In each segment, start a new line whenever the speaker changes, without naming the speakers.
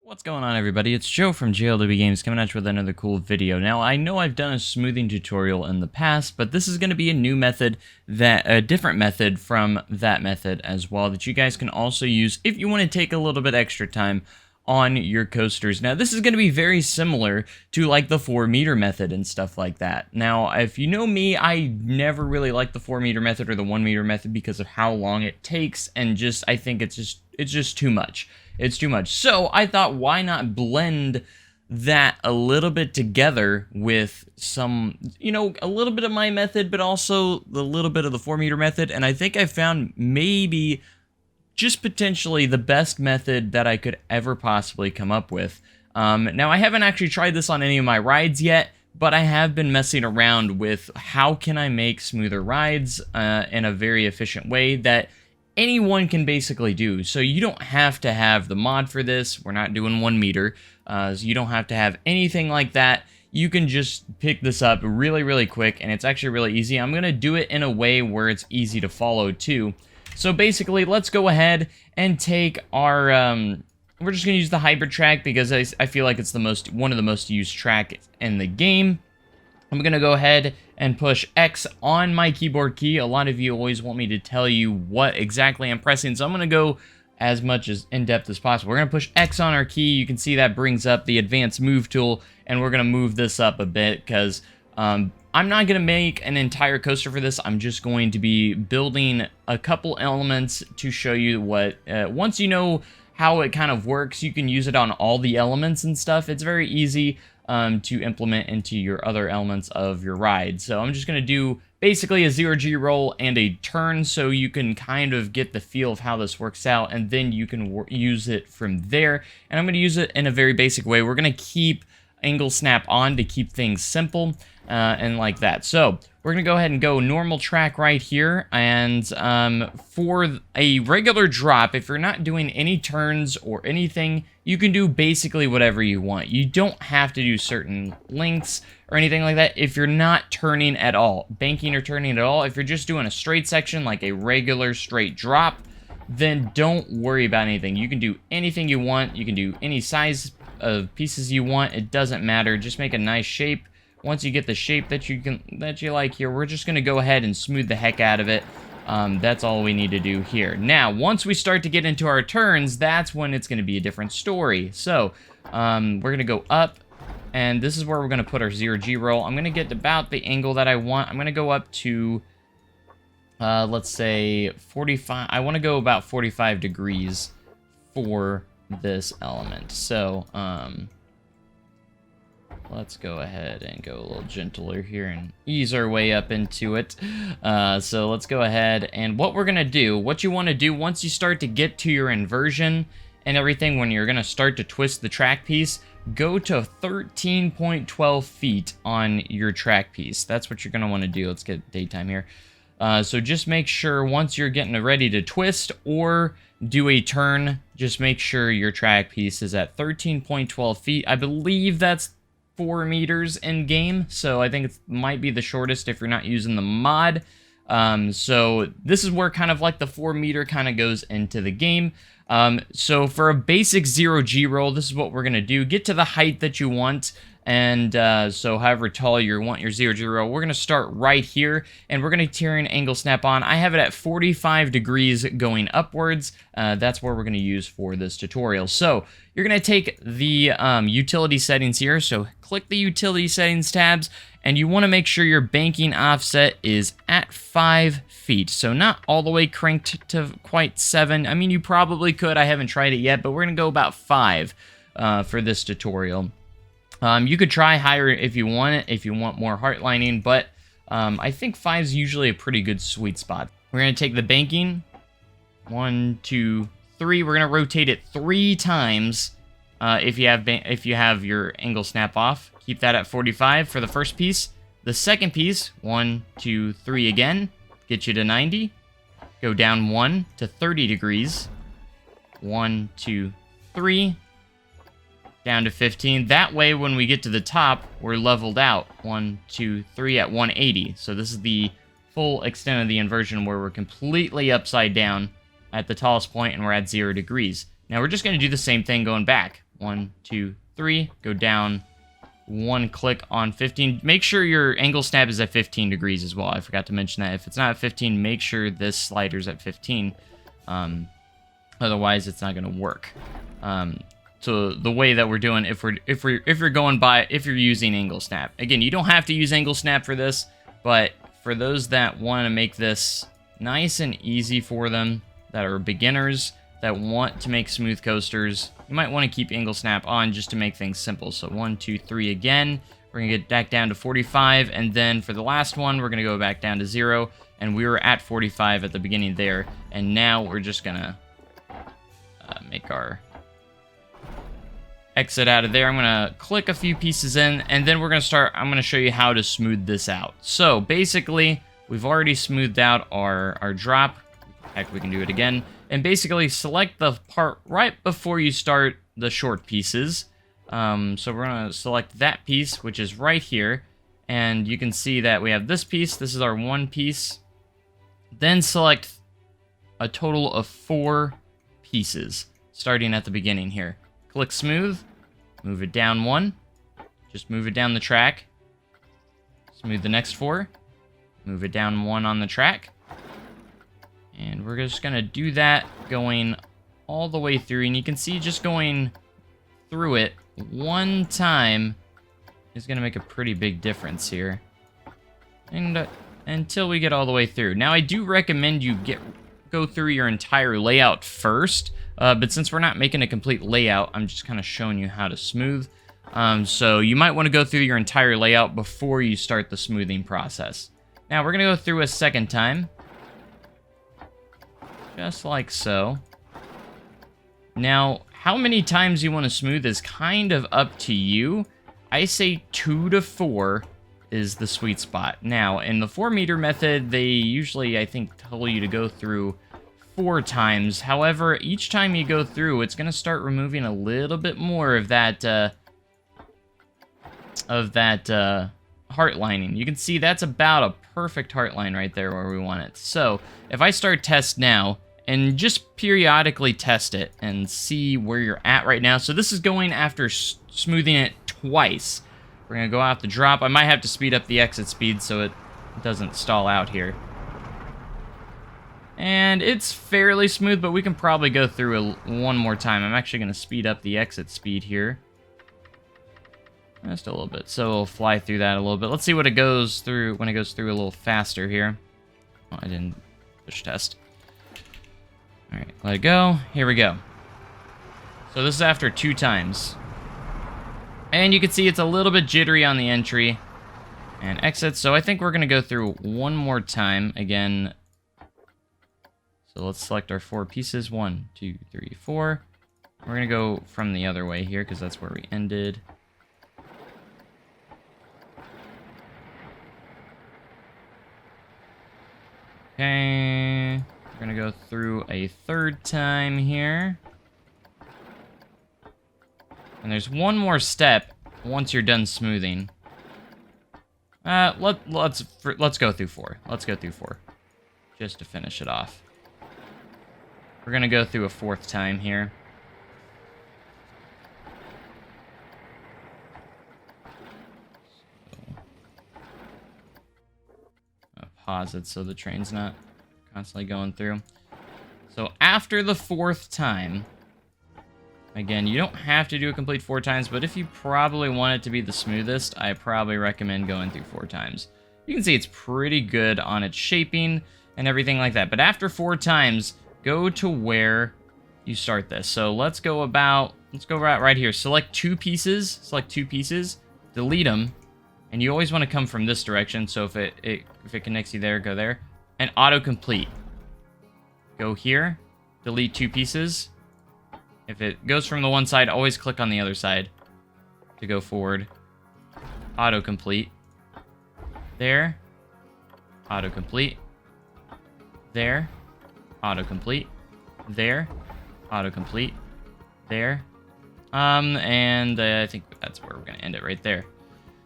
What's going on, everybody? It's Joe from JLW Games coming at you with another cool video. Now, I know I've done a smoothing tutorial in the past, but this is going to be a new method, a different method from that method as well, that you guys can also use if you want to take a little bit extra time on your coasters. Now, this is going to be very similar to like the 4-meter method and stuff like that. Now, if you know me, I never really liked the 4-meter method or the 1-meter method because of how long it takes, and I think it's just too much. It's too much. So I thought, why not blend that a little bit together with some, a little bit of my method, but also the little bit of the 4-meter method. And I think I found maybe just potentially the best method that I could ever possibly come up with. Now, I haven't actually tried this on any of my rides yet, but I have been messing around with how can I make smoother rides in a very efficient way that anyone can basically do. So you don't have to have the mod for this. We're not doing 1 meter. So you don't have to have anything like that. You can just pick this up really, really quick, and it's actually really easy. I'm going to do it in a way where it's easy to follow too. So basically, let's go ahead and take our... we're just going to use the hybrid track because I feel like it's one of the most used track in the game. I'm going to go ahead and push X on my keyboard key. A lot of you always want me to tell you what exactly I'm pressing, so I'm going to go as much as in-depth as possible. We're going to push X on our key. You can see that brings up the advanced move tool, and we're going to move this up a bit because I'm not going to make an entire coaster for this. I'm just going to be building a couple elements to show you what, once you know how it kind of works, you can use it on all the elements and stuff. It's very easy to implement into your other elements of your ride. So I'm just going to do basically a 0G roll and a turn so you can kind of get the feel of how this works out, and then you can use it from there. And I'm going to use it in a very basic way. We're going to keep angle snap on to keep things simple and like that. So we're going to go ahead and go normal track right here, and for a regular drop, if you're not doing any turns or anything, you can do basically whatever you want. You don't have to do certain lengths or anything like that if you're not turning at all, banking or turning at all. If you're just doing a straight section like a regular straight drop, then don't worry about anything. You can do anything you want. You can do any size of pieces you want. It doesn't matter. Just make a nice shape. Once you get the shape that you like here, we're just going to go ahead and smooth the heck out of it. That's all we need to do here. Now, once we start to get into our turns, that's when it's going to be a different story. So, we're going to go up, and this is where we're going to put our 0G roll. I'm going to get about the angle that I want. I'm going to go up to, let's say, 45. I want to go about 45 degrees for this element. So, let's go ahead and go a little gentler here and ease our way up into it. So let's go ahead, and what we're going to do, what you want to do once you start to get to your inversion and everything, when you're going to start to twist the track piece, go to 13.12 feet on your track piece. That's what you're going to want to do. Let's get daytime here. So just make sure once you're getting ready to twist or do a turn, just make sure your track piece is at 13.12 feet. I believe that's 4 meters in game, so I think it might be the shortest if you're not using the mod. So this is where kind of like the 4 meter kind of goes into the game. So for a basic 0G roll, this is what we're gonna do. Get to the height that you want, and so however tall you want your 0G roll, we're gonna start right here, and we're gonna turn angle snap on. I have it at 45 degrees going upwards. That's where we're gonna use for this tutorial. So you're gonna take the utility settings here. So click the utility settings tabs, and you want to make sure your banking offset is at 5 feet. So not all the way cranked to quite 7. I mean, you probably could. I haven't tried it yet, but we're gonna go about 5 for this tutorial. You could try higher if you want it, if you want more heart lining, but I think 5 is usually a pretty good sweet spot. We're going to take the banking, 1, 2, 3. We're going to rotate it 3 times if you have your angle snap off. Keep that at 45 for the first piece. The second piece, 1, 2, 3 again, get you to 90. Go down 1 to 30 degrees. 1, 2, 3. Down to 15. That way, when we get to the top, we're leveled out. 1, 2, 3 at 180. So this is the full extent of the inversion where we're completely upside down at the tallest point and we're at 0 degrees. Now we're just going to do the same thing going back. 1, 2, 3. Go down 1 click on 15. Make sure your angle snap is at 15 degrees as well. I forgot to mention that. If it's not at 15, make sure this slider's at 15. Otherwise, it's not going to work. So the way that we're doing, if you're using angle snap, again, you don't have to use angle snap for this, but for those that want to make this nice and easy for them, that are beginners, that want to make smooth coasters, you might want to keep angle snap on just to make things simple. So 1, 2, 3 again. We're going to get back down to 45, and then for the last one, we're going to go back down to 0, and we were at 45 at the beginning there, and now we're just going to make our exit out of there. I'm going to click a few pieces in, and then I'm going to show you how to smooth this out. So basically, we've already smoothed out our drop. Heck, we can do it again. And basically select the part right before you start the short pieces. So we're going to select that piece, which is right here. And you can see that we have this piece. This is our one piece. Then select a total of 4 pieces, starting at the beginning here. Click smooth, move it down 1, just move it down the track. Smooth the next 4, move it down 1 on the track. And we're just going to do that going all the way through. And you can see just going through it 1 time is going to make a pretty big difference here. And until we get all the way through. Now, I do recommend you go through your entire layout first. But since we're not making a complete layout, I'm just kind of showing you how to smooth. So you might want to go through your entire layout before you start the smoothing process. Now, we're going to go through a second time. Just like so. Now, how many times you want to smooth is kind of up to you. I say 2 to 4 is the sweet spot. Now, in the 4-meter method, they usually, I think, tell you to go through 4 times. However, each time you go through, it's going to start removing a little bit more of that heart lining. You can see that's about a perfect heart line right there where we want it. So, if I start test now, and just periodically test it and see where you're at right now. So this is going after smoothing it twice. We're going to go out the drop. I might have to speed up the exit speed so it doesn't stall out here. And it's fairly smooth, but we can probably go through one more time. I'm actually going to speed up the exit speed here. Just a little bit. So we'll fly through that a little bit. Let's see what it goes through when it goes through a little faster here. Oh, I didn't push test. Alright, let it go. Here we go. So this is after 2 times. And you can see it's a little bit jittery on the entry and exit. So I think we're going to go through one more time again. So let's select our 4 pieces. 1, 2, 3, 4. We're going to go from the other way here because that's where we ended. Okay. We're going to go through a 3rd time here. And there's one more step once you're done smoothing. Let's go through 4. Let's go through 4. Just to finish it off. We're going to go through a 4th time here. I'll pause it so the train's not constantly going through. So after the 4th time, again, you don't have to do a complete 4 times, but if you probably want it to be the smoothest, I probably recommend going through 4 times. You can see it's pretty good on its shaping and everything like that. But after 4 times, go to where you start this. So let's go right here. Select 2 pieces. Delete them. And you always want to come from this direction. So if it connects you there, go there. And autocomplete. Go here. Delete 2 pieces. If it goes from the one side, always click on the other side to go forward. Autocomplete. There. Autocomplete. There. Autocomplete. There. Autocomplete. There. And I think that's where we're going to end it right there.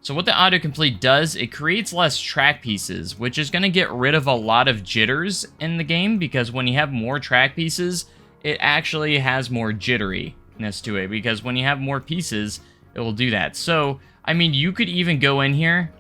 So what the autocomplete does, it creates less track pieces, which is going to get rid of a lot of jitters in the game, because when you have more track pieces, it actually has more jittery. smoothness to it, because when you have more pieces, it will do that. So, I mean, you could even go in here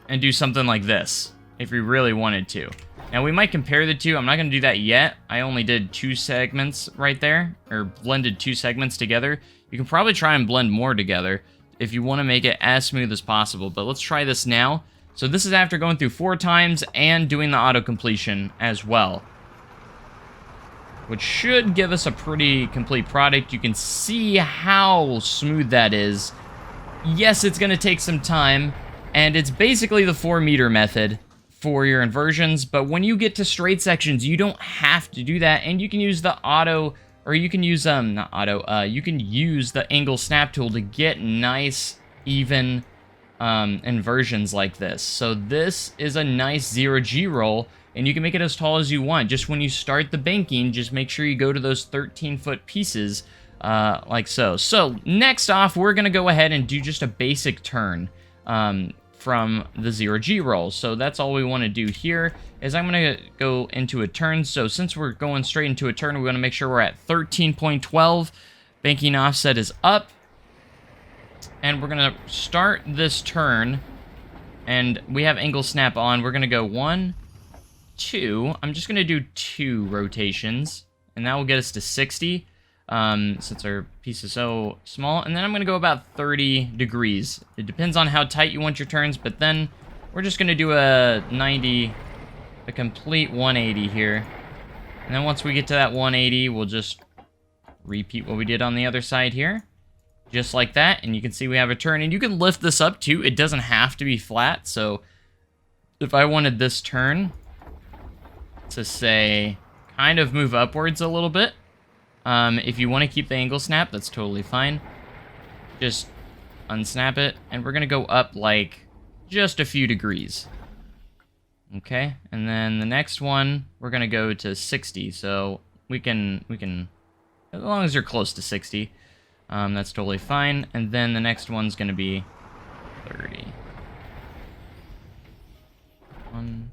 and do something like this if you really wanted to. Now, we might compare the two. I'm not going to do that yet. I only did 2 segments right there, or blended 2 segments together. You can probably try and blend more together if you want to make it as smooth as possible, but let's try this now. So this is after going through 4 times and doing the auto-completion as well, which should give us a pretty complete product. You can see how smooth that is. Yes, it's going to take some time, and it's basically the 4-meter method for your inversions, but when you get to straight sections, you don't have to do that, and you can use the auto, or you can use, not auto, you can use the angle snap tool to get nice, even inversions like this. So this is a nice 0G roll, and you can make it as tall as you want. Just when you start the banking, just make sure you go to those 13-foot pieces, like so. So next off, we're going to go ahead and do just a basic turn from the 0G roll. So that's all we want to do here is I'm going to go into a turn. So since we're going straight into a turn, we're going to make sure we're at 13.12. Banking offset is up. And we're going to start this turn. And we have angle snap on. We're going to go 1, 2. I'm just going to do 2 rotations. And that will get us to 60. Since our piece is so small. And then I'm going to go about 30 degrees. It depends on how tight you want your turns, but then we're just going to do a 90, a complete 180 here. And then once we get to that 180, we'll just repeat what we did on the other side here. Just like that, and you can see we have a turn. And you can lift this up too. It doesn't have to be flat, so if I wanted this turn to, say, kind of move upwards a little bit, if you want to keep the angle snap, that's totally fine. Just unsnap it, and we're going to go up, like, just a few degrees. Okay, and then the next one, we're going to go to 60, so we can, as long as you're close to 60, that's totally fine. And then the next one's going to be 30. 1,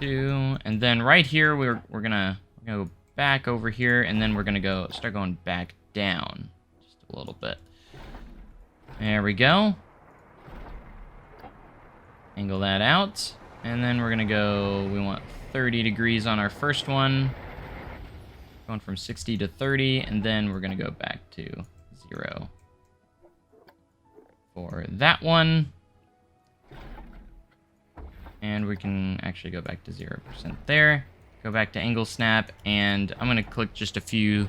2, and then right here, we're gonna go back over here, and then we're gonna start going back down just a little bit. There we go. Angle that out, and then we're gonna go, we want 30 degrees on our first one, going from 60 to 30, and then we're gonna go back to 0 for that one. And we can actually go back to 0% there. Go back to angle snap, and I'm going to click just a few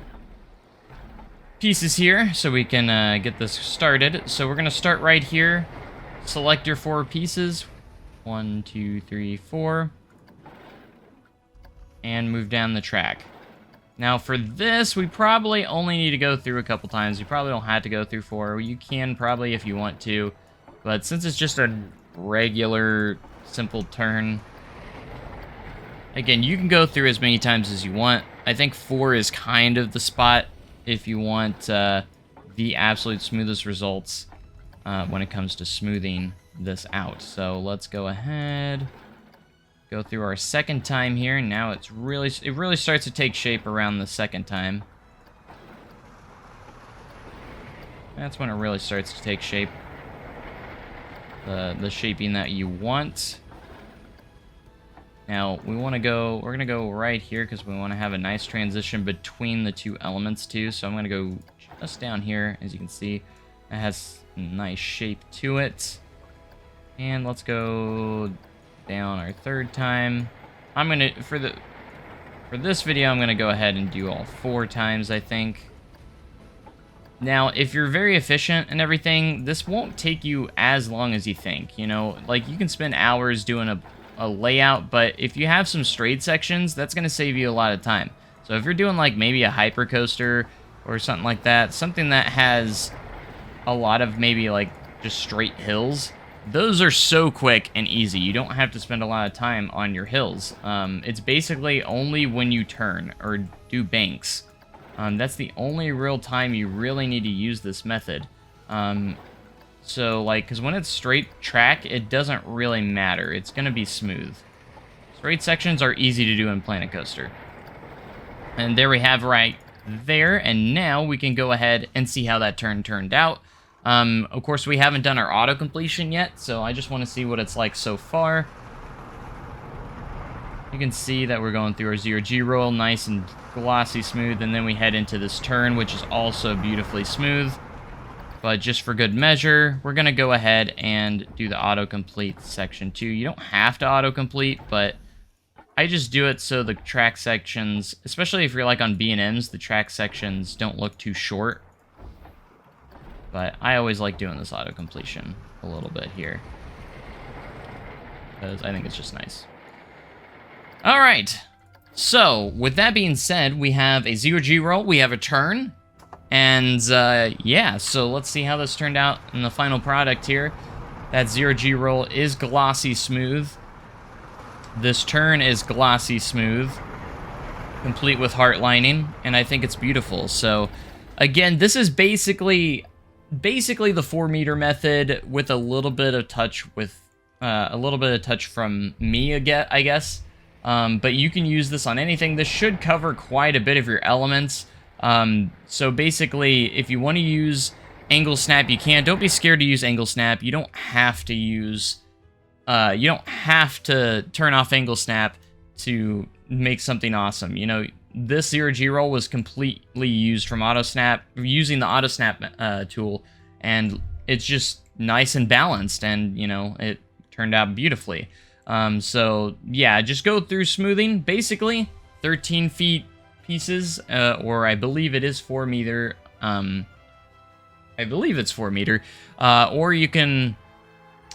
pieces here so we can get this started. So we're going to start right here. Select your 4 pieces. 1, 2, 3, 4. And move down the track. Now for this, we probably only need to go through a couple times. You probably don't have to go through 4. You can probably if you want to. But since it's just a regular, simple turn, again, you can go through as many times as you want. I think 4 is kind of the spot if you want the absolute smoothest results when it comes to smoothing this out. So let's go ahead, go through our second time here. Now it really starts to take shape around the second time. That's when it really starts to take shape. The shaping that you want. Now, we're going to go right here because we want to have a nice transition between the 2 elements too. So I'm going to go just down here. As you can see, it has a nice shape to it. And let's go down our third time. I'm going to, for this video, I'm going to go ahead and do all 4 times, I think. Now, if you're very efficient and everything, this won't take you as long as you think. You know, like, you can spend hours doing a layout, but if you have some straight sections, that's going to save you a lot of time. So if you're doing like maybe a hyper coaster or something like that, something that has a lot of maybe like just straight hills, those are so quick and easy. You don't have to spend a lot of time on your hills. It's basically only when you turn or do banks. That's the only real time you really need to use this method. So, like, because when it's straight track, it doesn't really matter. It's going to be smooth. Straight sections are easy to do in Planet Coaster. And there we have right there, and now we can go ahead and see how that turn turned out. Of course, we haven't done our auto completion yet, so I just want to see what it's like so far. You can see that we're going through our 0G roll, nice and glossy smooth, and then we head into this turn, which is also beautifully smooth. But just for good measure, we're going to go ahead and do the autocomplete section 2. You don't have to autocomplete, but I just do it so the track sections, especially if you're like on B&Ms, the track sections don't look too short. But I always like doing this autocompletion a little bit here, because I think it's just nice. All right, so with that being said, we have a 0G roll, we have a turn, and yeah, so let's see how this turned out in the final product here. That 0G roll is glossy smooth. This turn is glossy smooth, complete with heart lining, and I think it's beautiful. So again, this is basically the 4-meter method with a little bit of touch from me, I guess. But you can use this on anything. This should cover quite a bit of your elements. So basically, if you want to use angle snap, you can. Don't be scared to use angle snap. You don't have to use, you don't have to turn off angle snap to make something awesome. You know, this 0G roll was completely used from auto snap, using the auto snap tool, and it's just nice and balanced, and you know, it turned out beautifully. So yeah, just go through smoothing, basically 13 feet pieces, or I believe it is 4 meter, I believe it's 4 meter, or you can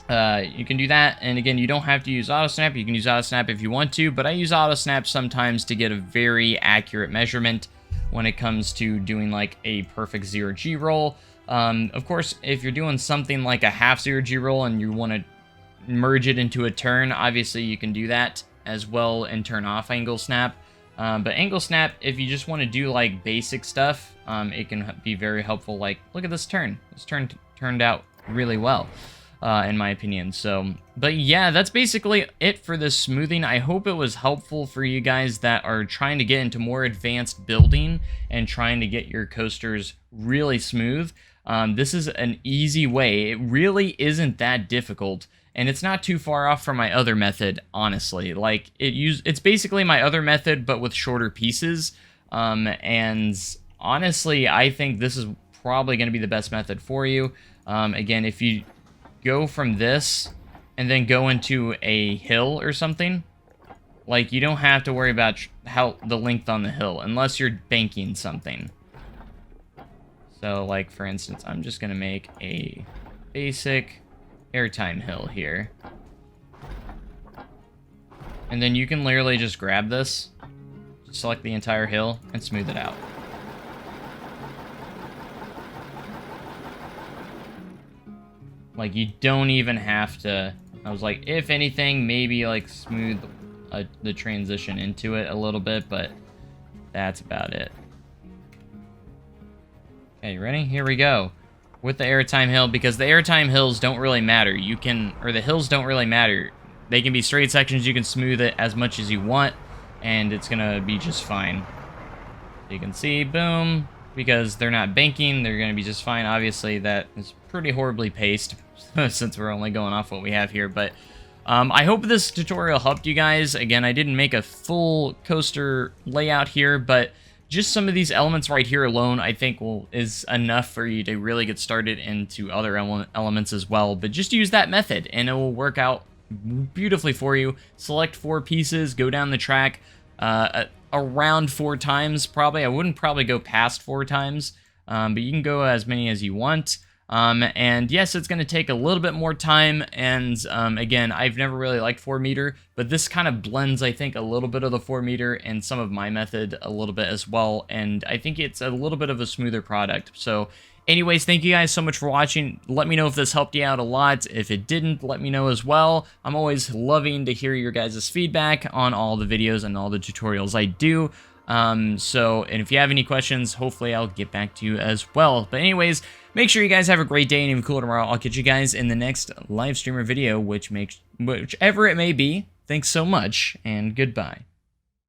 do that, and again, you don't have to use auto snap. You can use auto snap if you want to, but I use auto snap sometimes to get a very accurate measurement when it comes to doing like a perfect 0G roll. Of course, if you're doing something like a half 0G roll and you want to merge it into a turn, obviously you can do that as well and turn off angle snap. But angle snap, if you just want to do like basic stuff, it can be very helpful. Like, look at this turn. This turn turned out really well, in my opinion. So, but yeah, that's basically it for this smoothing. I hope it was helpful for you guys that are trying to get into more advanced building and trying to get your coasters really smooth. This is an easy way. It really isn't that difficult. And it's not too far off from my other method, honestly. Like, it's basically my other method, but with shorter pieces. And honestly, I think this is probably going to be the best method for you. Again, if you go from this and then go into a hill or something, like, you don't have to worry about the length on the hill, unless you're banking something. So, like, for instance, I'm just going to make a basic airtime hill here. And then you can literally just grab this, select the entire hill, and smooth it out. Like, you don't even have to... I was like, if anything, maybe, like, smooth the transition into it a little bit, but that's about it. Okay, you ready? Here we go. With the airtime hill, because the airtime hills don't really matter. The hills don't really matter. They can be straight sections. You can smooth it as much as you want, and it's gonna be just fine. You can see, boom, because they're not banking, they're gonna be just fine. Obviously, that is pretty horribly paced, since we're only going off what we have here, but I hope this tutorial helped you guys. Again, I didn't make a full coaster layout here, but just some of these elements right here alone, I think is enough for you to really get started into other elements as well. But just use that method, and it will work out beautifully for you. Select 4 pieces, go down the track around 4 times, probably. I wouldn't probably go past 4 times, but you can go as many as you want. And yes, it's going to take a little bit more time, and again, I've never really liked 4 meter, but this kind of blends, I think, a little bit of the 4 meter and some of my method a little bit as well, and I think it's a little bit of a smoother product. So anyways, thank you guys so much for watching. Let me know if this helped you out a lot. If it didn't, let me know as well. I'm always loving to hear your guys' feedback on all the videos and all the tutorials I do. And if you have any questions, hopefully I'll get back to you as well. But anyways, make sure you guys have a great day and even cooler tomorrow. I'll catch you guys in the next live streamer video, whichever it may be. Thanks so much, and goodbye.